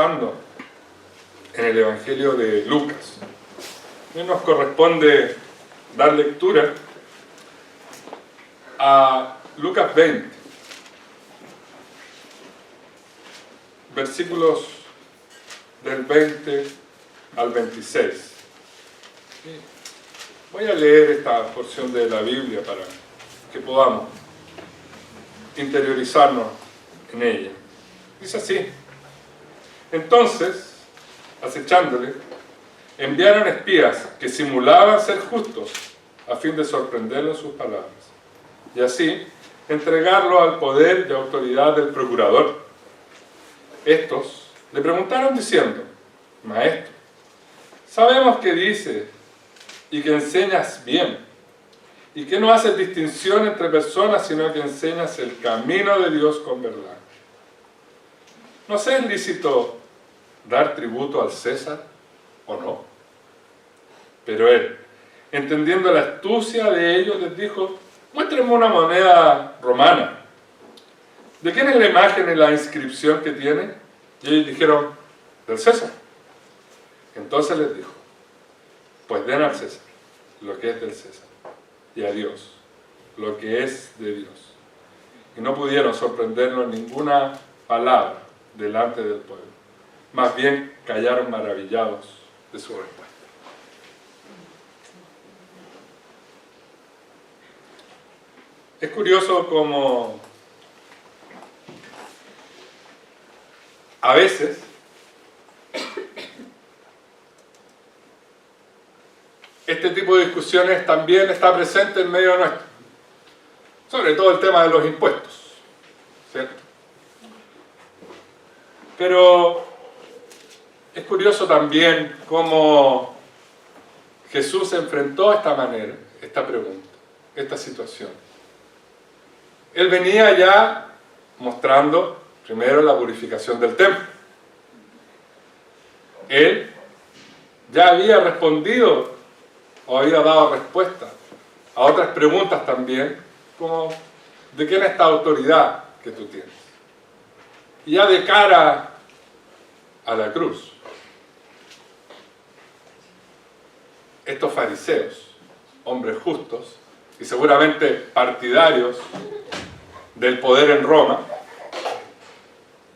avanzando en el Evangelio de Lucas. Hoy nos corresponde dar lectura a Lucas 20, versículos del 20 al 26. Voy a leer esta porción de la Biblia para que podamos interiorizarnos en ella. Dice así: entonces, acechándole, enviaron espías que simulaban ser justos a fin de sorprenderlo en sus palabras, y así entregarlo al poder y autoridad del procurador. Estos le preguntaron diciendo: Maestro, sabemos que dices y que enseñas bien, y que no haces distinción entre personas, sino que enseñas el camino de Dios con verdad. ¿No es lícito dar tributo al César o no? Pero él, entendiendo la astucia de ellos, les dijo: muéstrenme una moneda romana. ¿De quién es la imagen y la inscripción que tiene? Y ellos dijeron: del César. Entonces les dijo: pues den al César lo que es del César, y a Dios lo que es de Dios. Y no pudieron sorprenderlo en ninguna palabra delante del pueblo. Más bien callaron maravillados de su respuesta. Es curioso cómo a veces este tipo de discusiones también está presente en medio nuestro, sobre todo el tema de los impuestos, ¿cierto? Pero es curioso también cómo Jesús enfrentó de esta manera esta pregunta, esta situación. Él venía ya mostrando primero la purificación del templo. Él ya había respondido o había dado respuesta a otras preguntas también, como ¿de quién es esta autoridad que tú tienes? Y ya de cara a la cruz, estos fariseos, hombres justos y seguramente partidarios del poder en Roma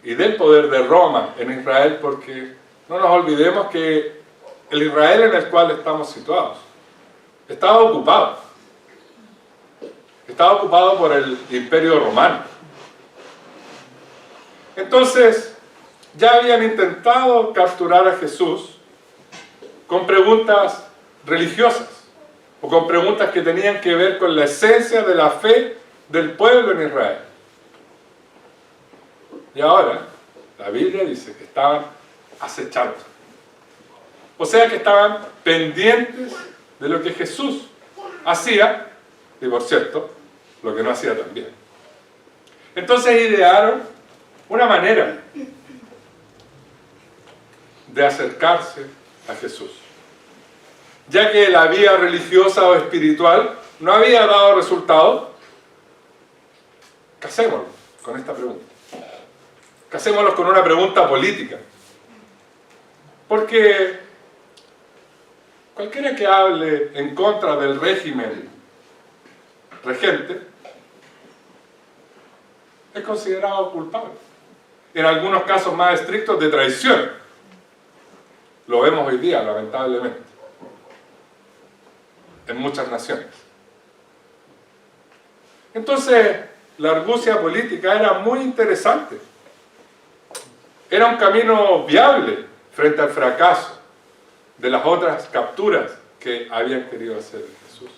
y del poder de Roma en Israel, porque no nos olvidemos que el Israel en el cual estamos situados estaba ocupado por el Imperio Romano. Entonces ya habían intentado capturar a Jesús con preguntas religiosas o con preguntas que tenían que ver con la esencia de la fe del pueblo en Israel. Y ahora la Biblia dice que estaban acechando, o sea que estaban pendientes de lo que Jesús hacía, y por cierto, lo que no hacía también. Entonces idearon una manera de acercarse a Jesús. Ya que la vía religiosa o espiritual no había dado resultado, casémoslo con esta pregunta. Casémoslo con una pregunta política. Porque cualquiera que hable en contra del régimen regente es considerado culpable. En algunos casos más estrictos, de traición. Lo vemos hoy día, lamentablemente, en muchas naciones. Entonces, la argucia política era muy interesante. Era un camino viable frente al fracaso de las otras capturas que habían querido hacer Jesús.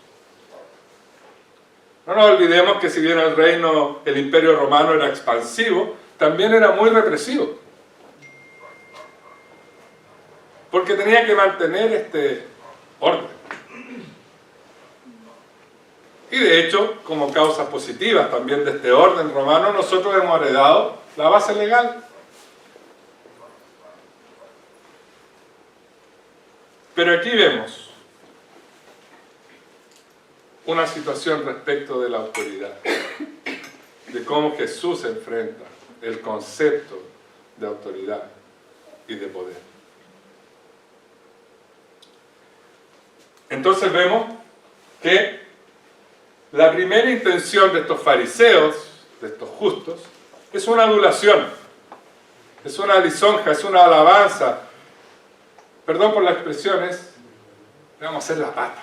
No nos olvidemos que si bien el Imperio Romano era expansivo, también era muy represivo. Porque tenía que mantener este orden. Y de hecho, como causas positivas también de este orden romano, nosotros hemos heredado la base legal. Pero aquí vemos una situación respecto de la autoridad, de cómo Jesús enfrenta el concepto de autoridad. y de poder. Entonces vemos que la primera intención de estos fariseos, de estos justos, es una adulación, es una lisonja, es una alabanza. Perdón por la expresión, le vamos a hacer la pata.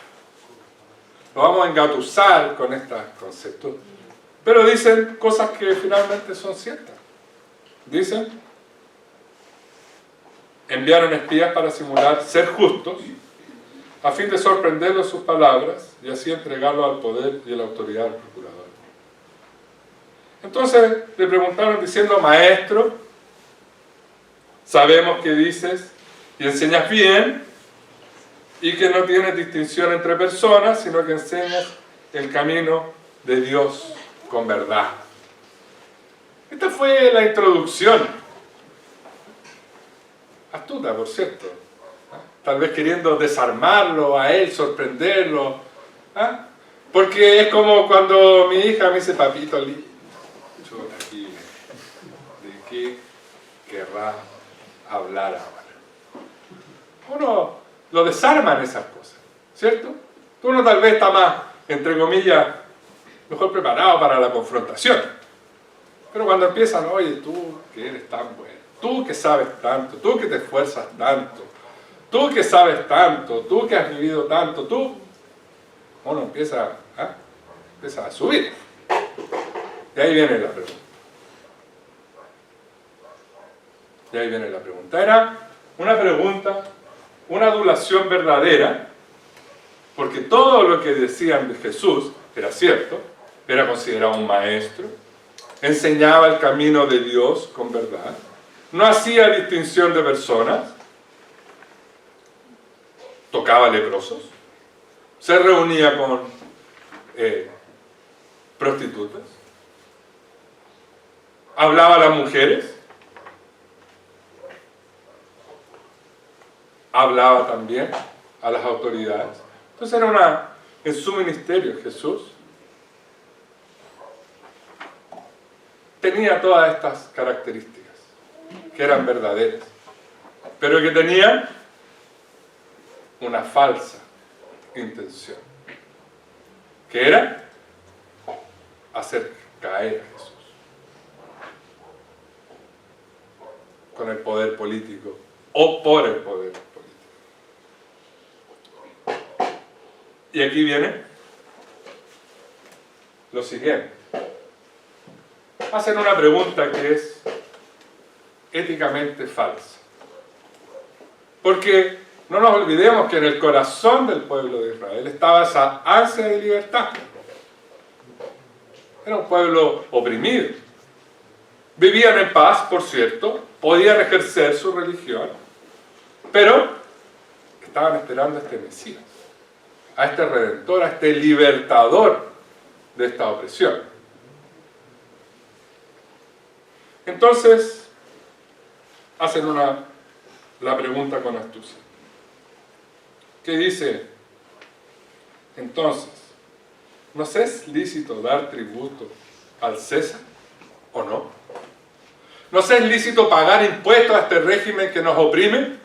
Lo vamos a engatusar con estos conceptos. Pero dicen cosas que finalmente son ciertas. Dicen, enviaron espías para simular ser justos, a fin de sorprenderlo en sus palabras y así entregarlo al poder y a la autoridad del procurador. Entonces le preguntaron diciendo, maestro, sabemos que dices y enseñas bien y que no tienes distinción entre personas, sino que enseñas el camino de Dios con verdad. Esta fue la introducción. Astuta, por cierto. Tal vez queriendo desarmarlo a él, sorprenderlo. ¿Ah? Porque es como cuando mi hija me dice, papito, chuta aquí, ¿de qué querrá hablar ahora? Uno lo desarma en esas cosas, ¿cierto? Uno tal vez está más, entre comillas, mejor preparado para la confrontación. Pero cuando empiezan, oye, tú que eres tan bueno, tú que sabes tanto, tú que te esfuerzas tanto, tú que sabes tanto, tú que has vivido tanto, uno empieza a subir. Y ahí viene la pregunta. Era una pregunta, una adulación verdadera, porque todo lo que decían de Jesús era cierto, era considerado un maestro, enseñaba el camino de Dios con verdad, no hacía distinción de personas, tocaba leprosos, se reunía con prostitutas, hablaba a las mujeres, hablaba también a las autoridades. Entonces en su ministerio Jesús tenía todas estas características que eran verdaderas, pero que tenían una falsa intención, que era hacer caer a Jesús con el poder político o por el poder político. Y aquí viene lo siguiente. Hacen una pregunta que es éticamente falsa. Porque no nos olvidemos que en el corazón del pueblo de Israel estaba esa ansia de libertad. Era un pueblo oprimido. Vivían en paz, por cierto, podían ejercer su religión, pero estaban esperando a este Mesías, a este Redentor, a este libertador de esta opresión. Entonces, hacen la pregunta con astucia. ¿Qué dice? Entonces, ¿nos es lícito dar tributo al César o no? ¿Nos es lícito pagar impuestos a este régimen que nos oprime?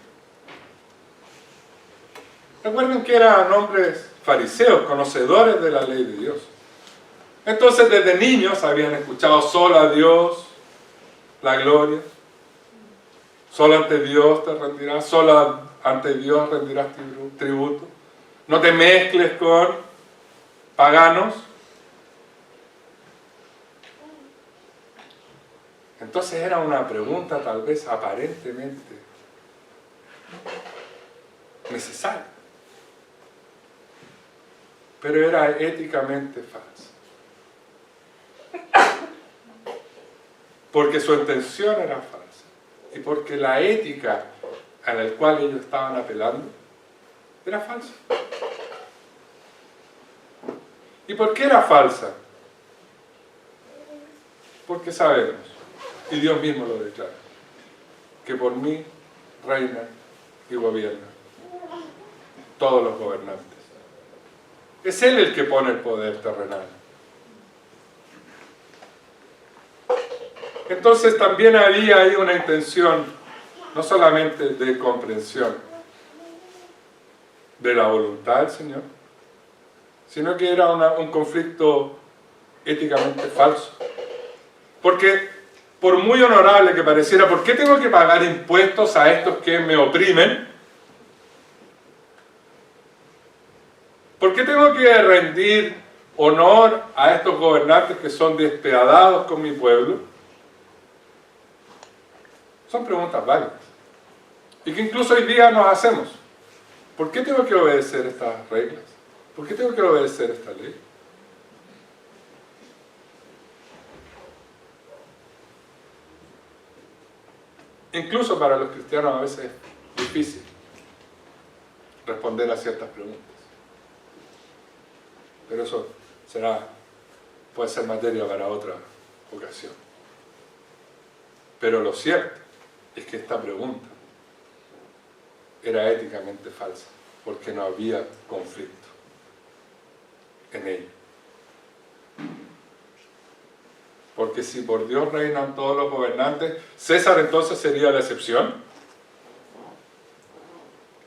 Recuerden que eran hombres fariseos, conocedores de la ley de Dios. Entonces, desde niños habían escuchado solo a Dios la gloria. Solo ante Dios te rendirás, solo ante Dios rendirás tributo. No te mezcles con paganos. Entonces era una pregunta tal vez aparentemente necesaria, pero era éticamente falsa. Porque su intención era falsa. Y porque la ética a la cual ellos estaban apelando era falsa. ¿Y por qué era falsa? Porque sabemos, y Dios mismo lo declara, que por mí reinan y gobiernan todos los gobernantes. Es Él el que pone el poder terrenal. Entonces también había ahí una intención no solamente de comprensión de la voluntad del Señor, sino que era un conflicto éticamente falso. Porque por muy honorable que pareciera, ¿por qué tengo que pagar impuestos a estos que me oprimen? ¿Por qué tengo que rendir honor a estos gobernantes que son despiadados con mi pueblo? Son preguntas válidas. Y que incluso hoy día nos hacemos. ¿Por qué tengo que obedecer estas reglas? ¿Por qué tengo que obedecer esta ley? Incluso para los cristianos a veces es difícil responder a ciertas preguntas. Pero eso puede ser materia para otra ocasión. Pero lo cierto es que esta pregunta era éticamente falsa, porque no había conflicto en ella. Porque si por Dios reinan todos los gobernantes, ¿César entonces sería la excepción?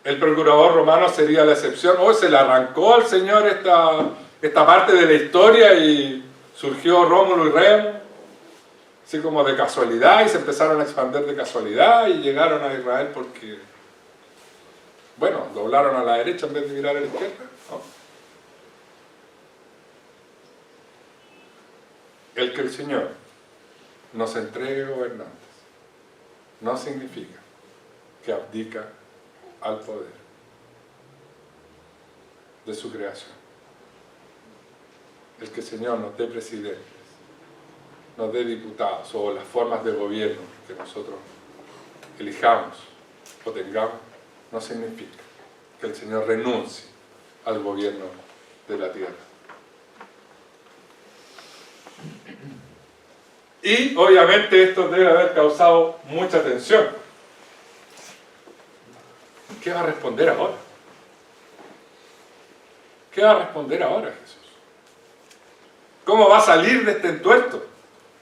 ¿El procurador romano sería la excepción? ¿O se le arrancó al Señor esta parte de la historia y surgió Rómulo y Remo? Así como de casualidad, y se empezaron a expandir de casualidad y llegaron a Israel porque, bueno, doblaron a la derecha en vez de mirar a la izquierda, ¿no? El que el Señor nos entregue gobernantes no significa que abdica al poder de su creación. El que el Señor nos dé presidentes, nos dé diputados o las formas de gobierno que nosotros elijamos o tengamos, no significa que el Señor renuncie al gobierno de la tierra. Y obviamente esto debe haber causado mucha tensión. ¿Qué va a responder ahora? ¿Qué va a responder ahora Jesús? ¿Cómo va a salir de este entuerto?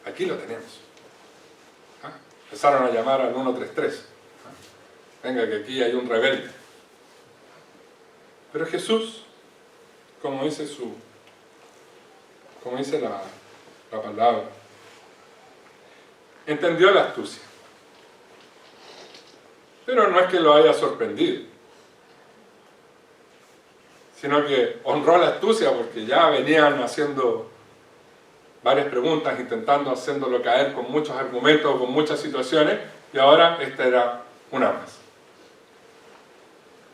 Aquí lo tenemos. ¿Ah? Empezaron a llamar al 133. ¿Ah? Venga, que aquí hay un rebelde. Pero Jesús, como dice la palabra, entendió la astucia. Pero no es que lo haya sorprendido, sino que honró la astucia porque ya venían haciendo varias preguntas, haciéndolo caer con muchos argumentos, con muchas situaciones, y ahora esta era una más.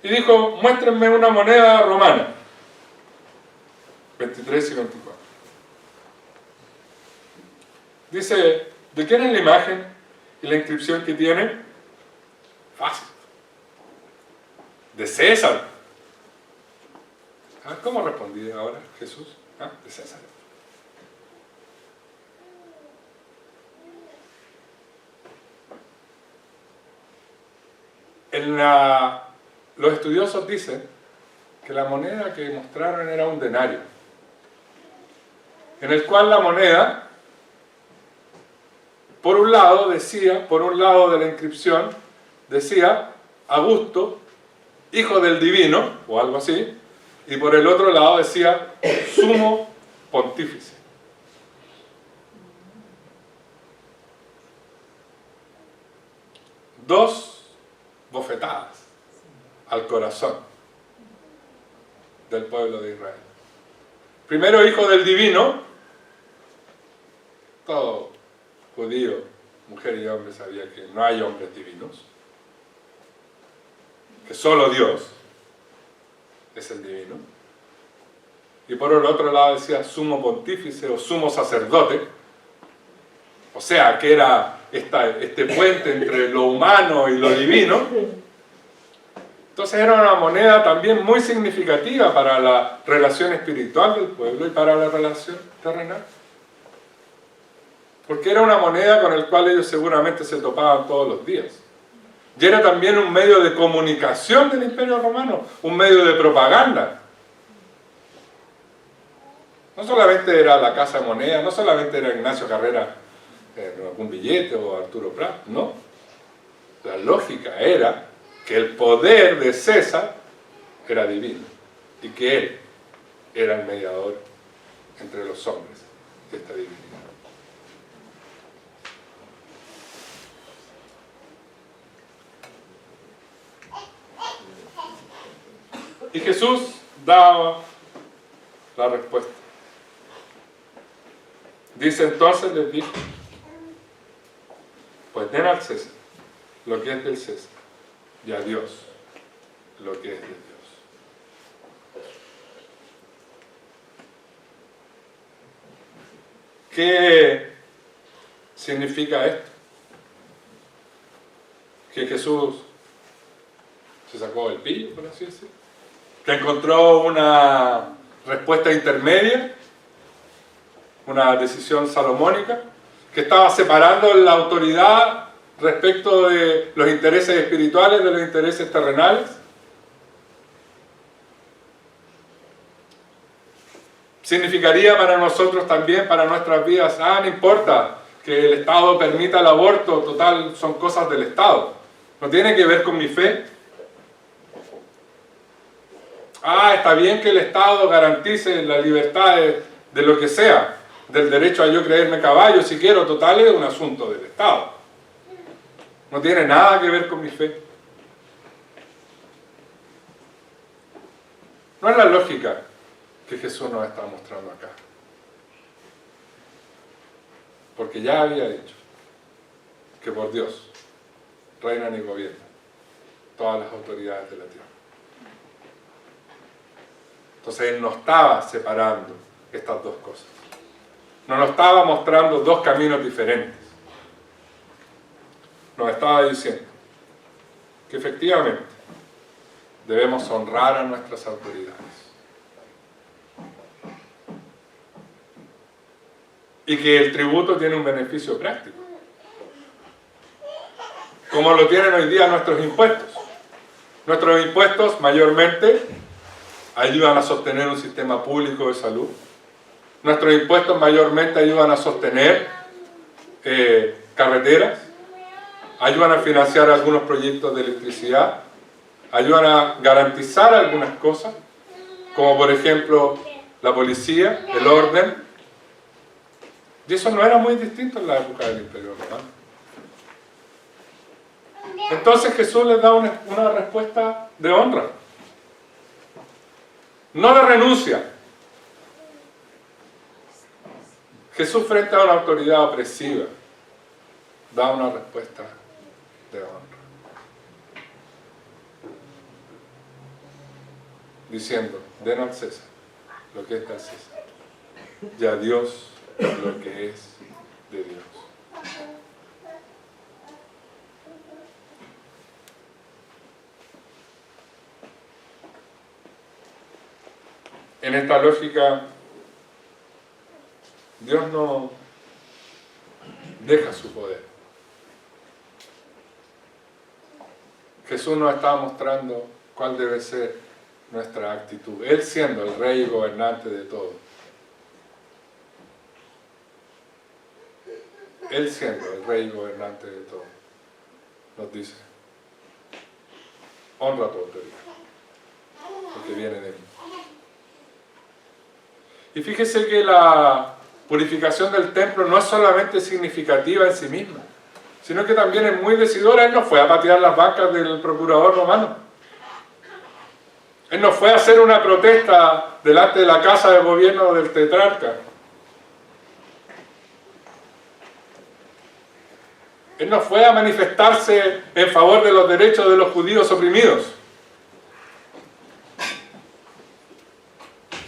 Y dijo, muéstrenme una moneda romana. 23 y 24. Dice, ¿de quién es la imagen y la inscripción que tiene? Fácil. De César. ¿Cómo respondí ahora Jesús? De César. Los estudiosos dicen que la moneda que mostraron era un denario, en el cual la moneda, por un lado de la inscripción, decía Augusto, hijo del divino, o algo así, y por el otro lado decía sumo pontífice. Dos bofetadas al corazón del pueblo de Israel. Primero, hijo del divino. Todo judío, mujer y hombre sabía que no hay hombres divinos, que solo Dios es el divino. Y por el otro lado decía sumo pontífice o sumo sacerdote, o sea que era este puente entre lo humano y lo divino. Entonces era una moneda también muy significativa para la relación espiritual del pueblo y para la relación terrenal. Porque era una moneda con la cual ellos seguramente se topaban todos los días. Y era también un medio de comunicación del Imperio Romano, un medio de propaganda. No solamente era la Casa de Moneda, no solamente era Ignacio Carrera, algún billete o Arturo Prat, no. La lógica era que el poder de César era divino y que él era el mediador entre los hombres de esta divinidad. Y Jesús daba la respuesta. Dice entonces, les dijo, pues den al César lo que es del César y a Dios lo que es de Dios. ¿Qué significa esto? Que Jesús se sacó el pillo, por así decirlo, que encontró una respuesta intermedia, una decisión salomónica, que estaba separando la autoridad respecto de los intereses espirituales de los intereses terrenales. Significaría para nosotros también, para nuestras vidas, no importa que el Estado permita el aborto, total, son cosas del Estado, no tiene que ver con mi fe. Está bien que el Estado garantice la libertad de lo que sea, del derecho a yo creerme caballo si quiero, total, es un asunto del Estado. No tiene nada que ver con mi fe. No es la lógica que Jesús nos está mostrando acá. Porque ya había dicho que por Dios reinan y gobiernan todas las autoridades de la tierra. Entonces Él no estaba separando estas dos cosas. No nos estaba mostrando dos caminos diferentes. Nos estaba diciendo que efectivamente debemos honrar a nuestras autoridades. Y que el tributo tiene un beneficio práctico. Como lo tienen hoy día nuestros impuestos. Nuestros impuestos mayormente ayudan a sostener un sistema público de salud. Nuestros impuestos mayormente ayudan a sostener carreteras, ayudan a financiar algunos proyectos de electricidad, ayudan a garantizar algunas cosas, como por ejemplo la policía, el orden. Y eso no era muy distinto en la época del Imperio Romano. Entonces Jesús les da una respuesta de honra. No de renuncia. Jesús frente a una autoridad opresiva da una respuesta de honra. Diciendo, den al César lo que es del César y a Dios lo que es de Dios. En esta lógica, Dios no deja su poder. Jesús nos está mostrando cuál debe ser nuestra actitud. Él siendo el rey y gobernante de todo. Él siendo el rey y gobernante de todo. Nos dice, honra tu autoridad, porque viene de mí. Y fíjese que la purificación del templo no es solamente significativa en sí misma, sino que también es muy decidora. Él no fue a patear las vacas del procurador romano. Él no fue a hacer una protesta delante de la casa de gobierno del tetrarca. Él no fue a manifestarse en favor de los derechos de los judíos oprimidos.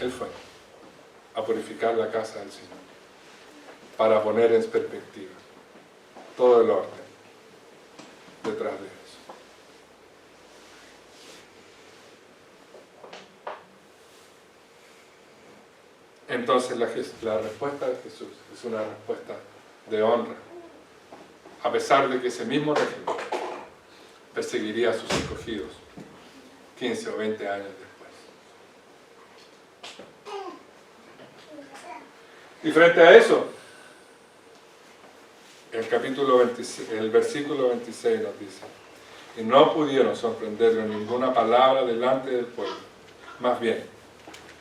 Él fue a purificar la casa del Señor, para poner en perspectiva todo el orden detrás de eso. Entonces la respuesta de Jesús es una respuesta de honra, a pesar de que ese mismo régimen perseguiría a sus escogidos 15 o 20 años después. Y frente a eso, el versículo 26 nos dice, y no pudieron sorprenderlo en ninguna palabra delante del pueblo. Más bien,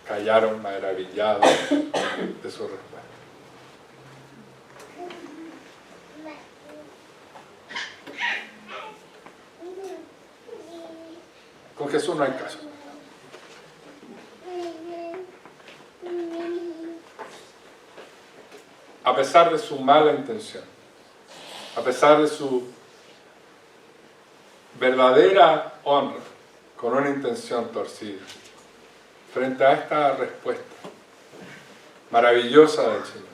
callaron maravillados de su respuesta. Con Jesús no hay caso. A pesar de su mala intención, a pesar de su verdadera honra, con una intención torcida, frente a esta respuesta maravillosa del Señor,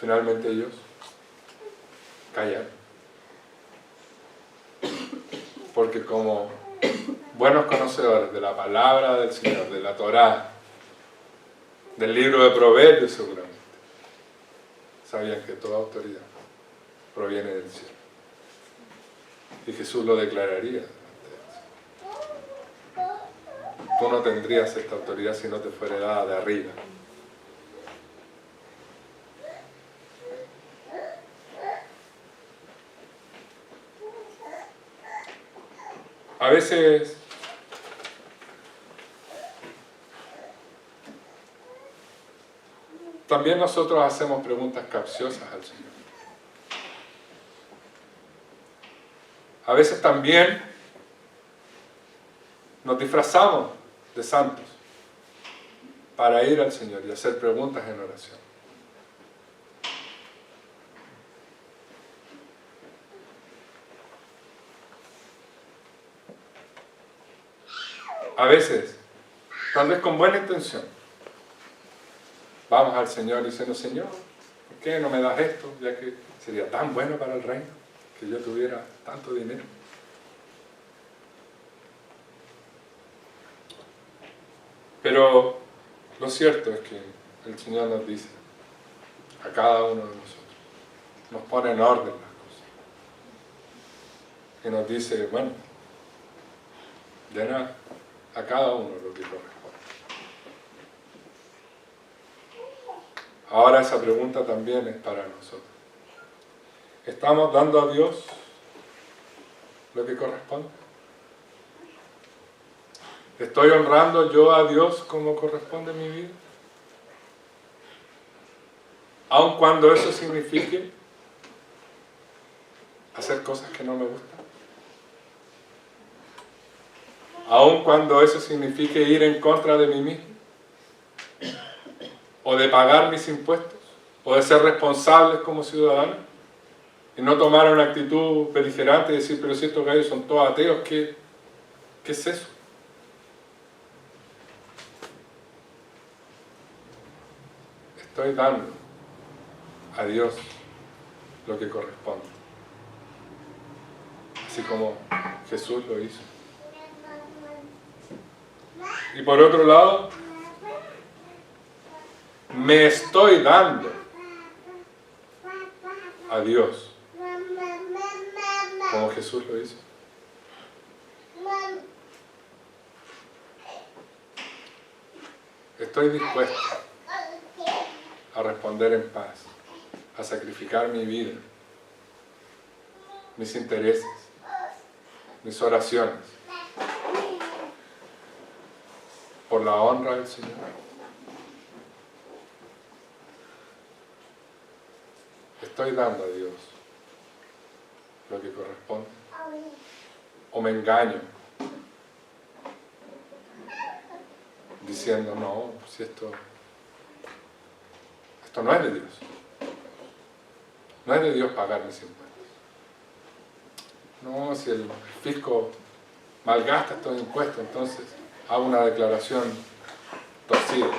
finalmente ellos callaron. Porque como buenos conocedores de la palabra del Señor, de la Torá, del libro de Proverbios seguramente, sabían que toda autoridad proviene del cielo. Y Jesús lo declararía delante de ellos. Tú no tendrías esta autoridad si no te fuera dada de arriba. A veces también nosotros hacemos preguntas capciosas al Señor. A veces también nos disfrazamos de santos para ir al Señor y hacer preguntas en oración. A veces, tal vez con buena intención, vamos al Señor diciendo: Señor, ¿por qué no me das esto? Ya que sería tan bueno para el reino que yo tuviera tanto dinero. Pero lo cierto es que el Señor nos dice a cada uno de nosotros, nos pone en orden las cosas. Y nos dice: bueno, den a cada uno lo que corresponde. Ahora esa pregunta también es para nosotros. ¿Estamos dando a Dios lo que corresponde? ¿Estoy honrando yo a Dios como corresponde en mi vida? Aun cuando eso signifique hacer cosas que no me gustan. Aun cuando eso signifique ir en contra de mí mismo. O de pagar mis impuestos. O de ser responsables como ciudadanos. Y no tomar una actitud beligerante y decir: pero si estos gallos son todos ateos, ¿qué es eso? Estoy dando a Dios lo que corresponde. Así como Jesús lo hizo. Y por otro lado, me estoy dando a Dios como Jesús lo hizo. Estoy dispuesto a responder en paz, a sacrificar mi vida, mis intereses, mis oraciones, por la honra del Señor. Estoy dando a Dios lo que corresponde. O me engaño diciendo: no, si esto no es de Dios. No es de Dios pagar mis impuestos. No, si el fisco malgasta estos impuestos, entonces hago una declaración torcida.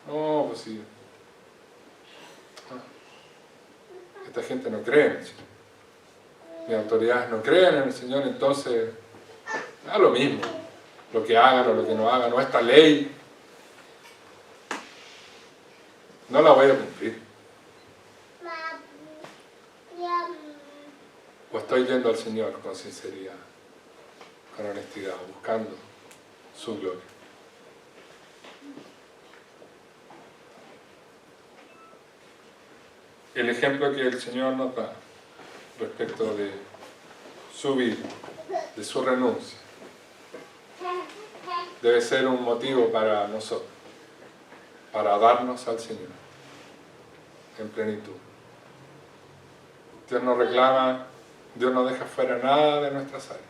No, pues sí. Esta gente no cree en el Señor. Mis autoridades no creen en el Señor, entonces da lo mismo lo que hagan o lo que no hagan, o esta ley no la voy a cumplir. O estoy yendo al Señor con sinceridad, con honestidad, buscando su gloria. El ejemplo que el Señor nos da respecto de su vida, de su renuncia, debe ser un motivo para nosotros, para darnos al Señor en plenitud. Dios nos reclama, Dios no deja fuera nada de nuestras áreas,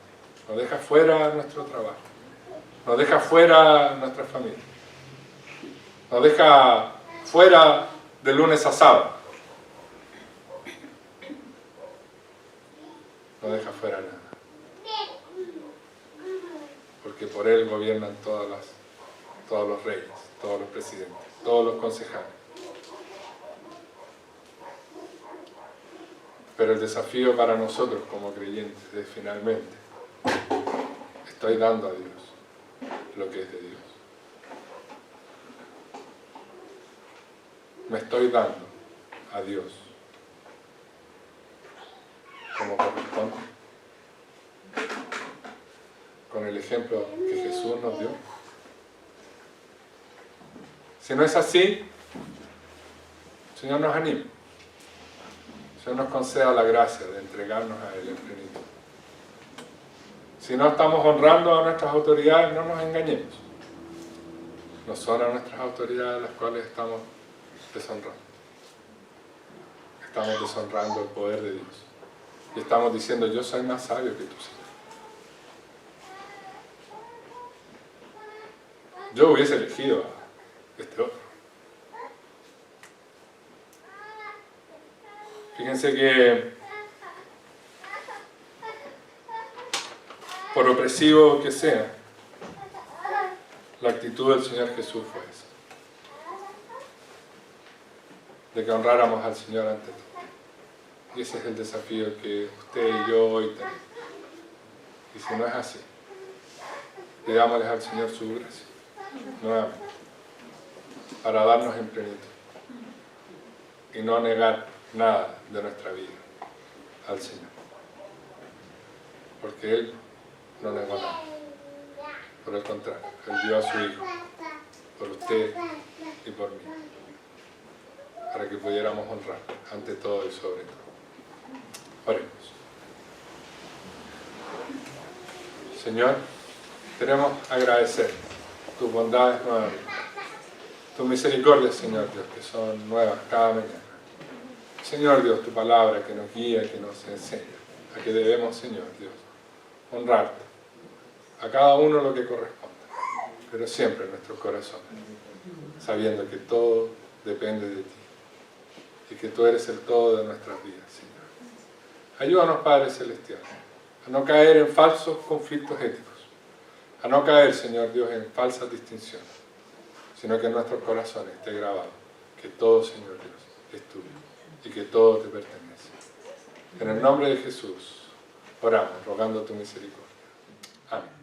no deja fuera nuestro trabajo, no deja fuera nuestra familia, no deja fuera de lunes a sábado, no deja fuera nada, porque por Él gobiernan todos los reyes, todos los presidentes, todos los concejales. Pero el desafío para nosotros como creyentes es finalmente, estoy dando a Dios lo que es de Dios. Me estoy dando a Dios como corresponde, con el ejemplo que Jesús nos dio. Si no es así, el Señor nos anima. El Señor nos conceda la gracia de entregarnos a Él en plenitud. Si no estamos honrando a nuestras autoridades, no nos engañemos. No son a nuestras autoridades las cuales estamos deshonrando. Estamos deshonrando el poder de Dios. Y estamos diciendo, yo soy más sabio que tú, Señor. Yo hubiese elegido a este otro. Fíjense que por opresivo que sea, la actitud del Señor Jesús fue esa. De que honráramos al Señor ante todo. Y ese es el desafío que usted y yo hoy tenemos. Y si no es así, pidámosles al Señor su gracia, nuevamente, para darnos en plenitud y no negar nada de nuestra vida al Señor. Porque Él no negó nada. Por el contrario, Él dio a su Hijo, por usted y por mí, para que pudiéramos honrar ante todo y sobre todo. Oremos. Señor, queremos agradecer tus bondades nuevamente, tus misericordias, Señor Dios, que son nuevas cada mañana. Señor Dios, tu palabra que nos guía, que nos enseña a que debemos, Señor Dios, honrarte a cada uno lo que corresponde, pero siempre en nuestros corazones, sabiendo que todo depende de ti y que tú eres el todo de nuestras vidas, Señor. Ayúdanos, Padre Celestial, a no caer en falsos conflictos éticos, a no caer, Señor Dios, en falsas distinciones, sino que en nuestros corazones esté grabado que todo, Señor Dios, es tuyo y que todo te pertenece. En el nombre de Jesús oramos, rogando tu misericordia. Amén.